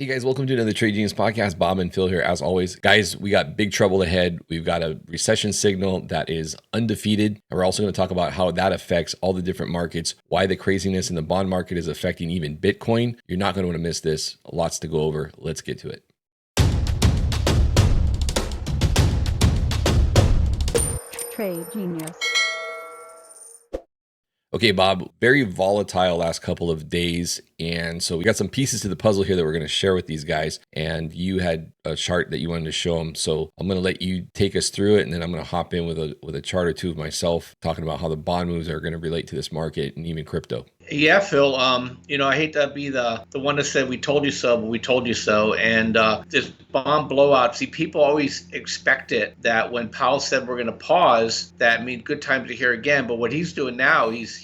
Hey guys, welcome to another Trade Genius podcast. Bob and Phil here as always. Guys, we got big trouble ahead. We've got a recession signal that is undefeated. And we're also going to talk about how that affects all the different markets, why the craziness in the bond market is affecting even Bitcoin. You're not going to want to miss this. Lots to go over. Let's get to it. Trade Genius. Okay, Bob, very volatile last couple of days. And so we got some pieces to the puzzle here that we're going to share with these guys. And you had a chart that you wanted to show them. So I'm going to let you take us through it. And then I'm going to hop in with a chart or two of myself, talking about how the bond moves are going to relate to this market and even crypto. Yeah, Phil. I hate to be the one that said we told you so, but we told you so. And this bomb blowout. See, people always expect it that when Powell said we're going to pause, that means good time to hear again. But what he's doing now, he's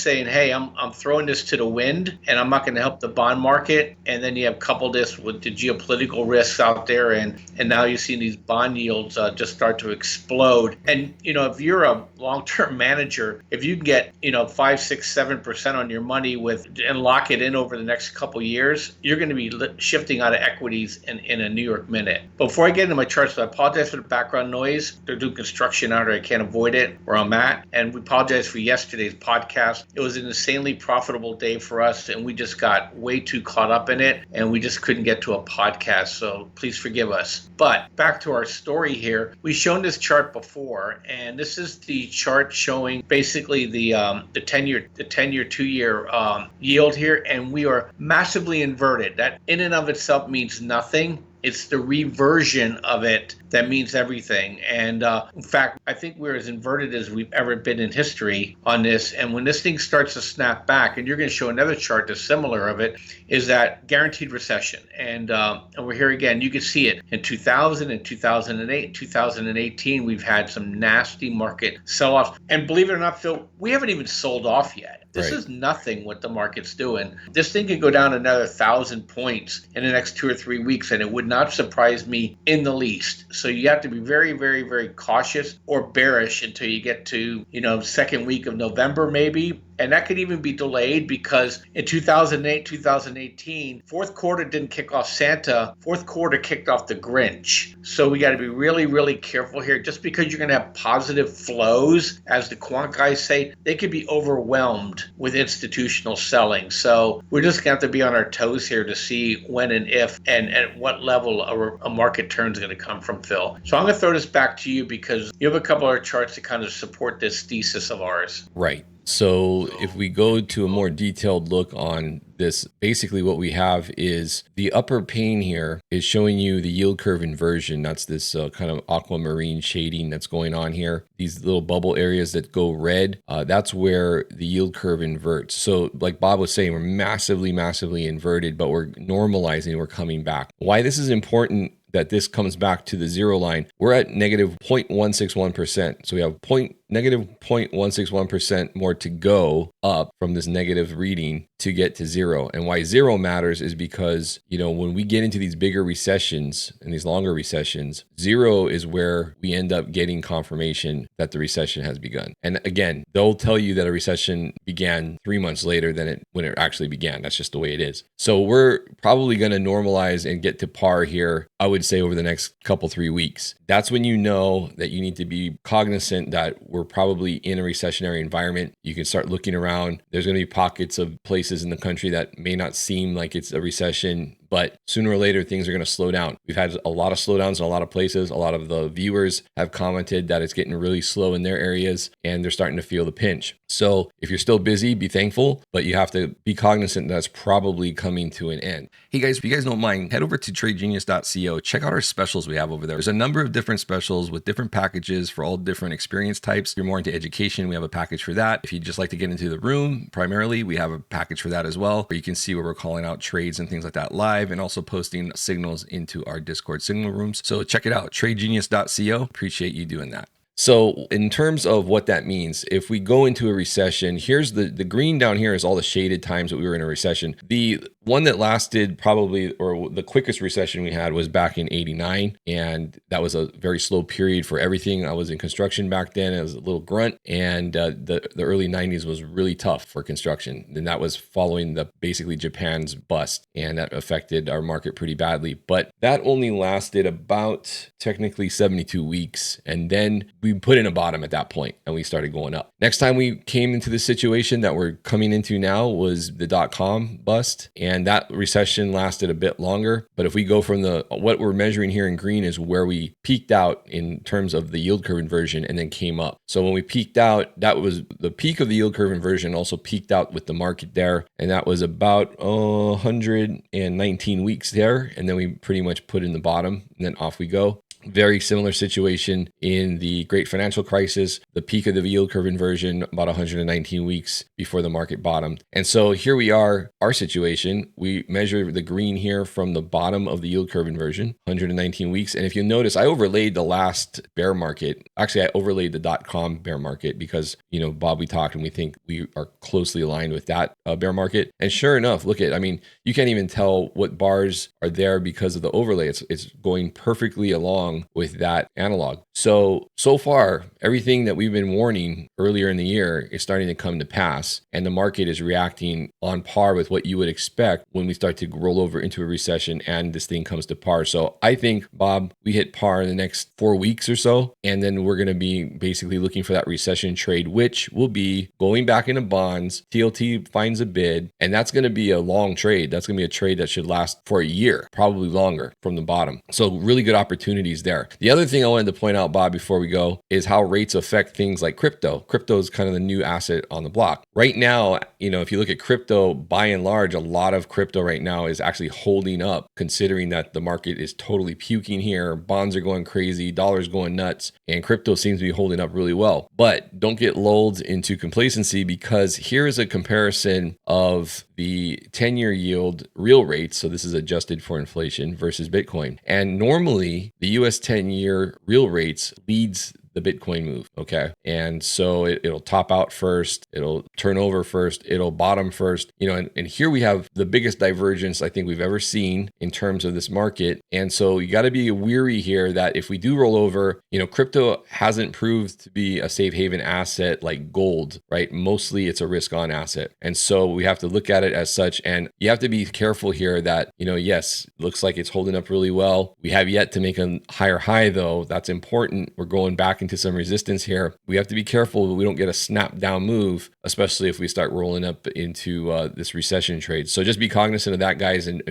saying, hey, I'm throwing this to the wind, and I'm not going to help the bond market. And then you have coupled this with the geopolitical risks out there, and now you're seeing these bond yields just start to explode. And if you're a long-term manager, if you can get 5, 6, 7% on your money and lock it in over the next couple years, you're going to be shifting out of equities in a New York minute. Before I get into my charts, I apologize for the background noise. They're doing construction out there. I can't avoid it where I'm at. And we apologize for yesterday's podcast. It was an insanely profitable day for us, and we just got way too caught up in it, and we just couldn't get to a podcast. So please forgive us. But back to our story here. We've shown this chart before, and this is the chart showing basically the 10-year 2-year yield here, and we are massively inverted. That in and of itself means nothing. It's the reversion of it that means everything. And in fact, I think we're as inverted as we've ever been in history on this. And when this thing starts to snap back, and you're going to show another chart that's similar of it, is that guaranteed recession. And we're here again. You can see it in 2000 and 2008, 2018. We've had some nasty market sell-offs. And believe it or not, Phil, we haven't even sold off yet. This is nothing what the market's doing. This thing could go down another 1,000 points in the next 2 or 3 weeks, and it would not surprise me in the least. So you have to be very, very, very cautious or bearish until you get to, second week of November maybe. And that could even be delayed because in 2008, 2018, fourth quarter didn't kick off Santa. Fourth quarter kicked off the Grinch. So we got to be really, really careful here. Just because you're going to have positive flows, as the quant guys say, they could be overwhelmed with institutional selling. So we're just going to have to be on our toes here to see when and if and at what level a market turn is going to come from, Phil. So I'm going to throw this back to you because you have a couple of charts to kind of support this thesis of ours. Right. So if we go to a more detailed look on this, basically what we have is the upper pane here is showing you the yield curve inversion. That's this kind of aquamarine shading that's going on here. These little bubble areas that go red, that's where the yield curve inverts. So like Bob was saying, we're massively, massively inverted, but we're normalizing, we're coming back. Why this is important that this comes back to the zero line, we're at negative 0.161%. So we have negative 0.161% more to go up from this negative reading to get to zero. And why zero matters is because, when we get into these bigger recessions and these longer recessions, zero is where we end up getting confirmation that the recession has begun. And again, they'll tell you that a recession began 3 months later than when it actually began. That's just the way it is. So we're probably going to normalize and get to par here, I would say, over the next couple, 3 weeks. That's when you know that you need to be cognizant that we're probably in a recessionary environment. You can start looking around. There's going to be pockets of places in the country that may not seem like it's a recession, but sooner or later, things are going to slow down. We've had a lot of slowdowns in a lot of places. A lot of the viewers have commented that it's getting really slow in their areas and they're starting to feel the pinch. So if you're still busy, be thankful, but you have to be cognizant that's probably coming to an end. Hey guys, if you guys don't mind, head over to tradegenius.co. Check out our specials we have over there. There's a number of different specials with different packages for all different experience types. If you're more into education, we have a package for that. If you just like to get into the room, primarily, we have a package for that as well, where you can see where we're calling out trades and things like that live, and also posting signals into our Discord signal rooms. So check it out, tradegenius.co. Appreciate you doing that. So in terms of what that means, if we go into a recession, here's the green down here is all the shaded times that we were in a recession. The one that lasted probably, or the quickest recession we had was back in 89. And that was a very slow period for everything. I was in construction back then. I was a little grunt. And the early 90s was really tough for construction. And that was following the basically Japan's bust. And that affected our market pretty badly. But that only lasted about technically 72 weeks. And then we put in a bottom at that point and we started going up. Next time we came into the situation that we're coming into now was the dot-com bust. And that recession lasted a bit longer. But if we go from what we're measuring here in green is where we peaked out in terms of the yield curve inversion and then came up. So when we peaked out, that was the peak of the yield curve inversion, also peaked out with the market there. And that was about 119 weeks there. And then we pretty much put in the bottom and then off we go. Very similar situation in the great financial crisis, the peak of the yield curve inversion, about 119 weeks before the market bottomed. And so here we are, our situation, we measure the green here from the bottom of the yield curve inversion, 119 weeks. And if you notice, I overlaid the last bear market. Actually, I overlaid the dot-com bear market because, Bob, we talked and we think we are closely aligned with that bear market. And sure enough, you can't even tell what bars are there because of the overlay. It's going perfectly along with that analog. So far, everything that we've been warning earlier in the year is starting to come to pass, and the market is reacting on par with what you would expect when we start to roll over into a recession and this thing comes to par. So I think, Bob, we hit par in the next 4 weeks or so, and then we're going to be basically looking for that recession trade, which will be going back into bonds. TLT finds a bid, and that's going to be a long trade. That's going to be a trade that should last for a year, probably longer from the bottom. So really good opportunities there. The other thing I wanted to point out, Bob, before we go, is how rates affect things like crypto. Crypto is kind of the new asset on the block. Right now, if you look at crypto, by and large, a lot of crypto right now is actually holding up, considering that the market is totally puking here. Bonds are going crazy, dollars going nuts, and crypto seems to be holding up really well. But don't get lulled into complacency, because here is a comparison of the 10-year yield real rates. So this is adjusted for inflation versus Bitcoin. And normally the US 10-year real rates leads the Bitcoin move. Okay. And so it'll top out first, it'll turn over first, it'll bottom first, and here we have the biggest divergence I think we've ever seen in terms of this market. And so you got to be weary here that if we do roll over, crypto hasn't proved to be a safe haven asset like gold, right? Mostly it's a risk on asset. And so we have to look at it as such. And you have to be careful here that, yes, looks like it's holding up really well. We have yet to make a higher high though. That's important. We're going back into some resistance here. We have to be careful that we don't get a snap down move, especially if we start rolling up into this recession trade. So just be cognizant of that, guys, and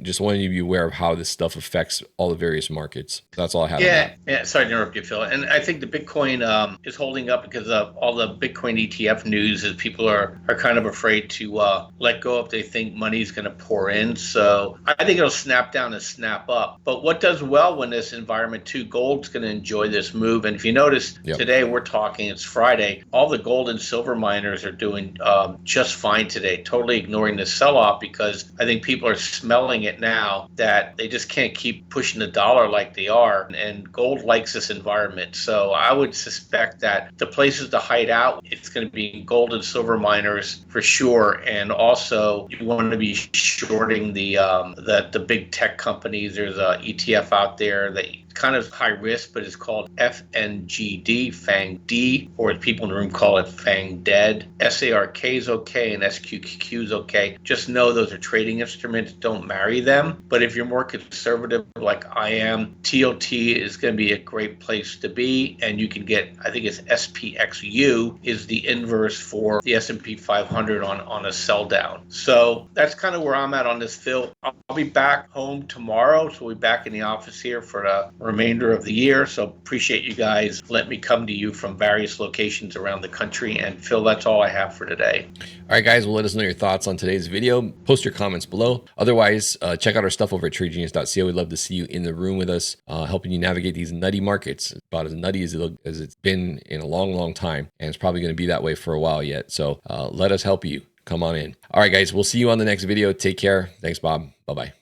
just wanting you to be aware of how this stuff affects all the various markets. That's all I have. Yeah. Sorry to interrupt you, Phil. And I think the Bitcoin is holding up because of all the Bitcoin ETF news. Is people are kind of afraid to let go if they think money's going to pour in. So I think it'll snap down and snap up. But what does well when this environment too? Gold's going to enjoy this move. And if you notice, today we're talking, it's Friday, all the gold and silver miners are doing just fine today, totally ignoring the sell-off, because I think people are smelling it now that they just can't keep pushing the dollar like they are, and gold likes this environment. So I would suspect that the places to hide out, it's going to be gold and silver miners for sure. And also you want to be shorting the big tech companies. There's a ETF out there that kind of high risk, but it's called FNGD, FANG-D, or as people in the room call it, FANG-DEAD. SARK is okay and SQQQ is okay. Just know those are trading instruments. Don't marry them. But if you're more conservative like I am, TLT is going to be a great place to be. And you can get, I think it's SPXU is the inverse for the S&P 500 on a sell down. So that's kind of where I'm at on this, Phil. I'll be back home tomorrow. So we'll be back in the office here for the remainder of the year. So appreciate you guys letting me come to you from various locations around the country. And Phil, that's all I have for today. All right, guys, well, let us know your thoughts on today's video. Post your comments below. Otherwise, check out our stuff over at tradegenius.co. We'd love to see you in the room with us, helping you navigate these nutty markets. It's about as nutty as it's been in a long, long time. And it's probably going to be that way for a while yet. So let us help you. Come on in. All right, guys, we'll see you on the next video. Take care. Thanks, Bob. Bye-bye.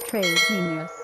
Trade Genius.